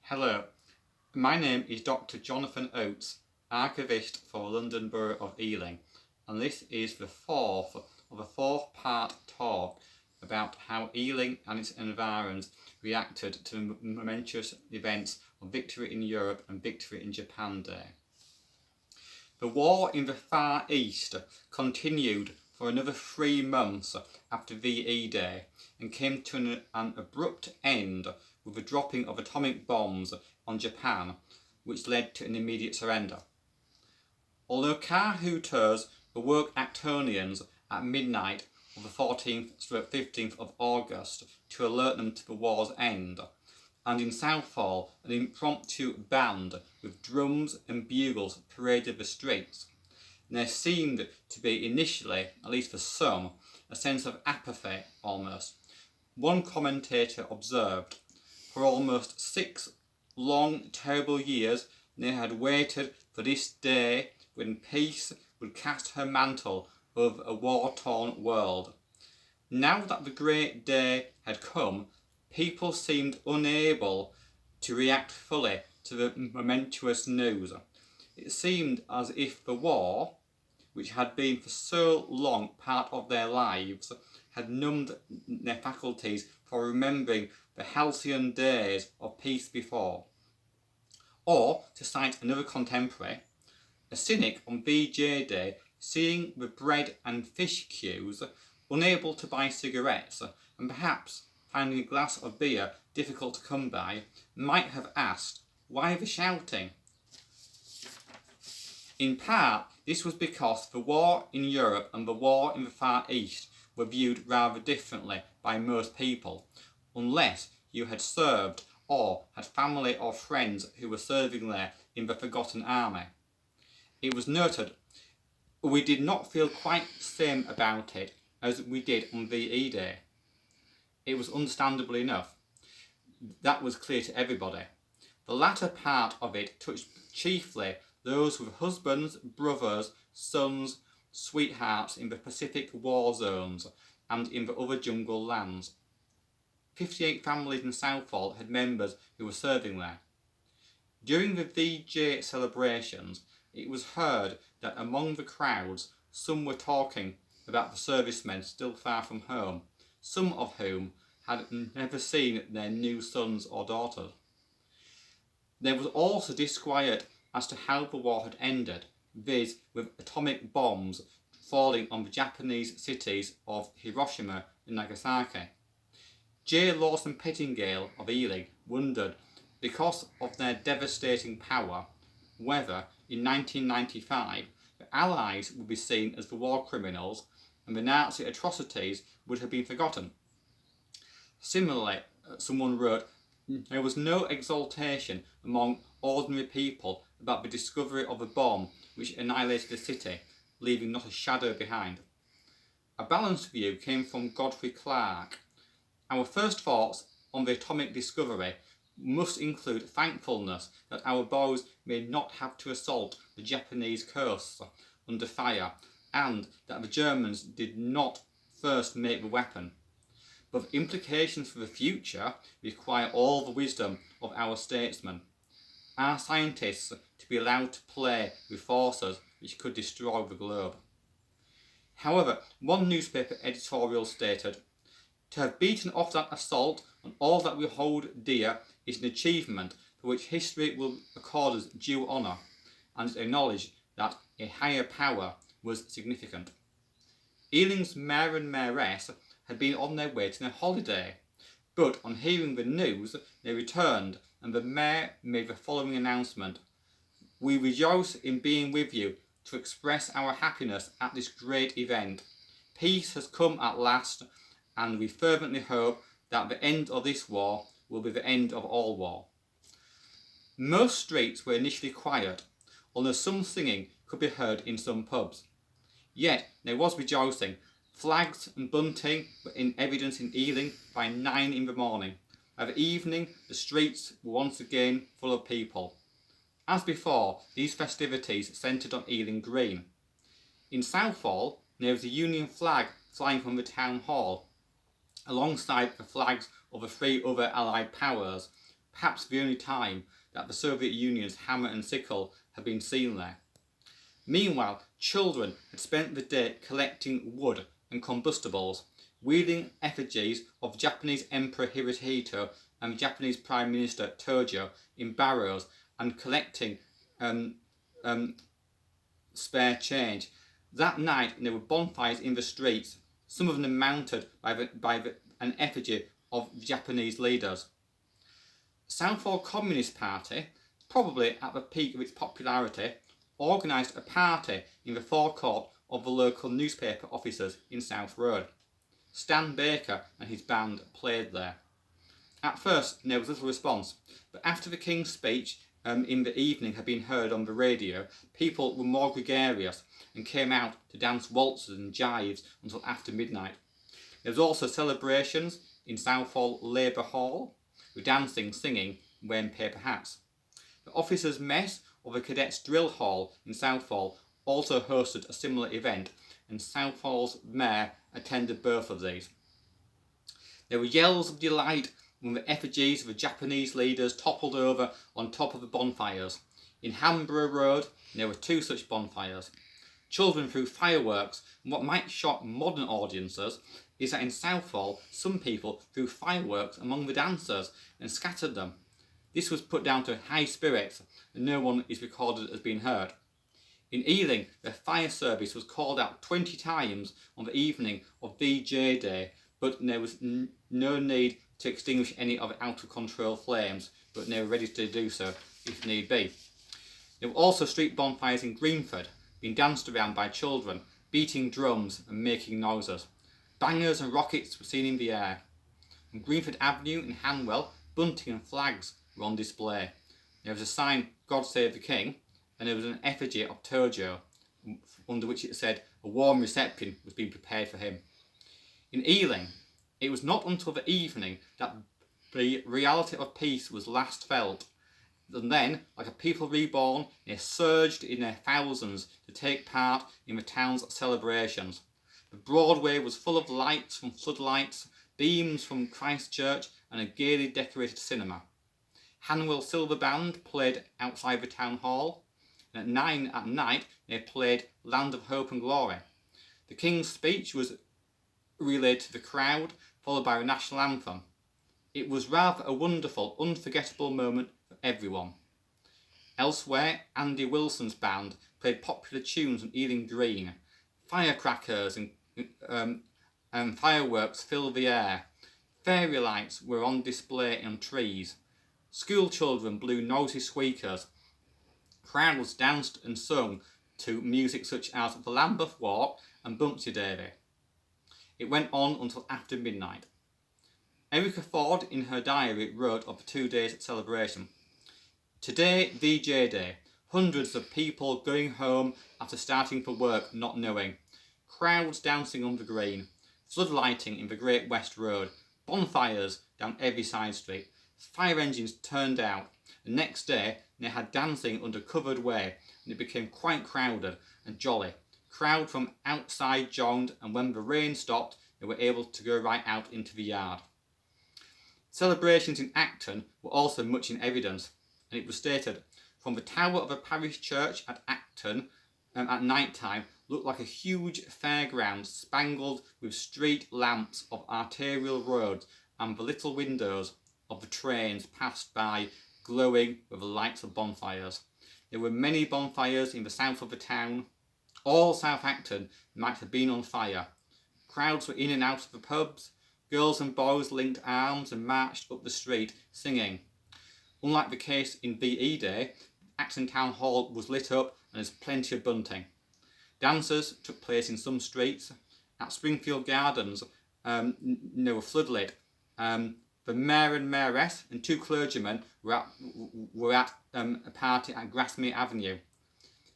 Hello, my name is Dr. Jonathan Oates, Archivist for London Borough of Ealing, and this is the fourth of a four-part talk about how Ealing and its environs reacted to the momentous events of Victory in Europe and Victory in Japan Day. The war in the Far East continued for another 3 months after VE Day and came to an abrupt end with the dropping of atomic bombs on Japan, which led to an immediate surrender. Although car hooters awoke Actonians at midnight of the 14th-15th of August to alert them to the war's end, and in Southall an impromptu band with drums and bugles paraded the streets, there seemed to be initially, at least for some, a sense of apathy almost. One commentator observed, for almost 6 long, terrible years they had waited for this day when peace would cast her mantle over a war-torn world. Now that the great day had come, people seemed unable to react fully to the momentous news. It seemed as if the war, which had been for so long part of their lives, had numbed their faculties for remembering the halcyon days of peace before. Or, to cite another contemporary, a cynic on VJ Day, seeing the bread and fish queues, unable to buy cigarettes, and perhaps finding a glass of beer difficult to come by, might have asked, why the shouting? In part, this was because the war in Europe and the war in the Far East were viewed rather differently by most people, unless you had served or had family or friends who were serving there in the Forgotten Army. It was noted, we did not feel quite the same about it as we did on VE Day. It was understandable enough. That was clear to everybody. The latter part of it touched chiefly those with husbands, brothers, sons, sweethearts in the Pacific war zones and in the other jungle lands. 58 families in Southall had members who were serving there. During the VJ celebrations, it was heard that among the crowds some were talking about the servicemen still far from home, some of whom had never seen their new sons or daughters. There was also disquiet as to how the war had ended, viz. With atomic bombs falling on the Japanese cities of Hiroshima and Nagasaki. J. Lawson Pettingale of Ealing wondered, because of their devastating power, whether in 1995 the Allies would be seen as the war criminals and the Nazi atrocities would have been forgotten. Similarly, someone wrote, there was no exultation among ordinary people about the discovery of a bomb which annihilated a city, leaving not a shadow behind. A balanced view came from Godfrey Clark. Our first thoughts on the atomic discovery must include thankfulness that our bows may not have to assault the Japanese coasts under fire, and that the Germans did not first make the weapon. But the implications for the future require all the wisdom of our statesmen. Are scientists to be allowed to play with forces which could destroy the globe? However, one newspaper editorial stated, to have beaten off that assault on all that we hold dear is an achievement for which history will accord us due honour, and acknowledge that a higher power was significant. Ealing's mayor and mayoress had been on their way to their holiday, but on hearing the news they returned, and the mayor made the following announcement: we rejoice in being with you to express our happiness at this great event. Peace has come at last, and we fervently hope that the end of this war will be the end of all war. Most streets were initially quiet, although some singing could be heard in some pubs. Yet there was rejoicing. Flags and bunting were in evidence in Ealing by 9 in the morning. By the evening, the streets were once again full of people. As before, these festivities centred on Ealing Green. In Southall, there was a Union flag flying from the town hall, alongside the flags of the 3 other Allied powers, perhaps the only time that the Soviet Union's hammer and sickle had been seen there. Meanwhile, children had spent the day collecting wood and combustibles, wheeling effigies of Japanese Emperor Hirohito and Japanese Prime Minister Tojo in barrows, and collecting spare change. That night there were bonfires in the streets, some of them mounted by an effigy of Japanese leaders. Southall Communist Party, probably at the peak of its popularity, organised a party in the forecourt of the local newspaper offices in South Road. Stan Baker and his band played there. At first there was little response, but after the King's speech in the evening had been heard on the radio, people were more gregarious and came out to dance waltzes and jives until after midnight. There was also celebrations in Southall Labour Hall, with dancing, singing, and wearing paper hats. The officers' mess of the Cadets' Drill Hall in Southall also hosted a similar event, and Southall's mayor attended both of these. There were yells of delight when the effigies of the Japanese leaders toppled over on top of the bonfires. In Hamborough Road, there were 2 such bonfires. Children threw fireworks, and what might shock modern audiences is that in Southall, some people threw fireworks among the dancers and scattered them. This was put down to high spirits, and no one is recorded as being hurt. In Ealing, the fire service was called out 20 times on the evening of VJ Day, but there was no need to extinguish any of the out-of-control flames, but they were ready to do so if need be. There were also street bonfires in Greenford, being danced around by children, beating drums and making noises. Bangers and rockets were seen in the air. On Greenford Avenue in Hanwell, bunting and flags were on display. There was a sign, "God Save the King," and there was an effigy of Tojo, under which it said a warm reception was being prepared for him. In Ealing, it was not until the evening that the reality of peace was last felt, and then, like a people reborn, they surged in their thousands to take part in the town's celebrations. The Broadway was full of lights from floodlights, beams from Christchurch, and a gaily decorated cinema. Hanwell Silver Band played outside the town hall, and at 9 at night they played Land of Hope and Glory. The King's speech was relayed to the crowd, followed by a national anthem. It was rather a wonderful, unforgettable moment for everyone. Elsewhere, Andy Wilson's band played popular tunes on Ealing Green. Firecrackers and fireworks filled the air. Fairy lights were on display on trees. School children blew noisy squeakers. Crowds danced and sung to music such as The Lambeth Walk and Bumpty Davy. It went on until after midnight. Erica Ford in her diary wrote of the 2 days celebration. Today, VJ Day. Hundreds of people going home after starting for work not knowing. Crowds dancing on the green. Floodlighting in the Great West Road. Bonfires down every side street. Fire engines turned out. The next day they had dancing under covered way, and it became quite crowded and jolly. Crowd from outside joined, and when the rain stopped they were able to go right out into the yard. Celebrations in Acton were also much in evidence, and it was stated, from the tower of a parish church at Acton at night time looked like a huge fairground spangled with street lamps of arterial roads, and the little windows of the trains passed by glowing with the lights of bonfires. There were many bonfires in the south of the town. All South Acton might have been on fire. Crowds were in and out of the pubs. Girls and boys linked arms and marched up the street singing. Unlike the case in VE Day, Acton Town Hall was lit up and there's plenty of bunting. Dances took place in some streets. At Springfield Gardens, they were floodlit. The mayor and mayoress and 2 clergymen were at a party at Grasmere Avenue.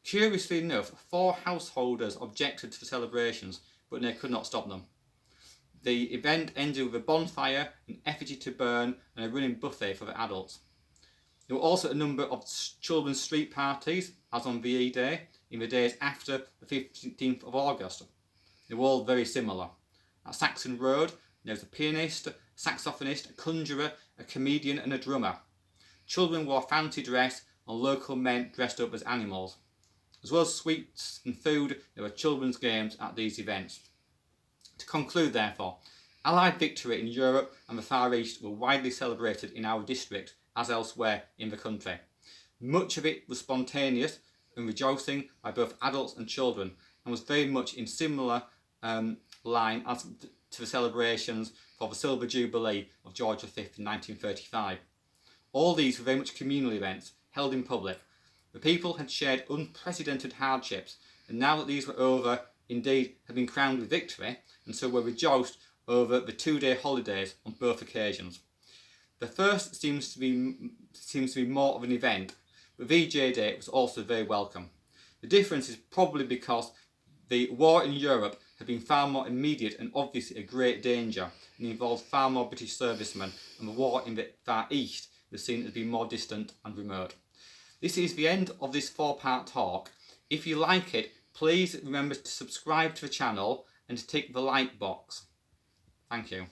Curiously enough, 4 householders objected to the celebrations, but they could not stop them. The event ended with a bonfire, an effigy to burn, and a running buffet for the adults. There were also a number of children's street parties, as on VE Day, in the days after the 15th of August. They were all very similar. At Saxon Road, there was a pianist, saxophonist, a conjurer, a comedian and a drummer. Children wore fancy dress and local men dressed up as animals. As well as sweets and food, there were children's games at these events. To conclude, therefore, Allied victory in Europe and the Far East were widely celebrated in our district as elsewhere in the country. Much of it was spontaneous and rejoicing by both adults and children, and was very much in similar line as to the celebrations for the Silver Jubilee of George V in 1935. All these were very much communal events, held in public. The people had shared unprecedented hardships, and now that these were over, indeed had been crowned with victory, and so were rejoiced over the 2-day holidays on both occasions. The first seems to be more of an event, but VJ Day was also very welcome. The difference is probably because the war in Europe had been far more immediate and obviously a great danger, and involved far more British servicemen, and the war in the Far East was seen as being more distant and remote. This is the end of this 4-part talk. If you like it, please remember to subscribe to the channel and to tick the like box. Thank you.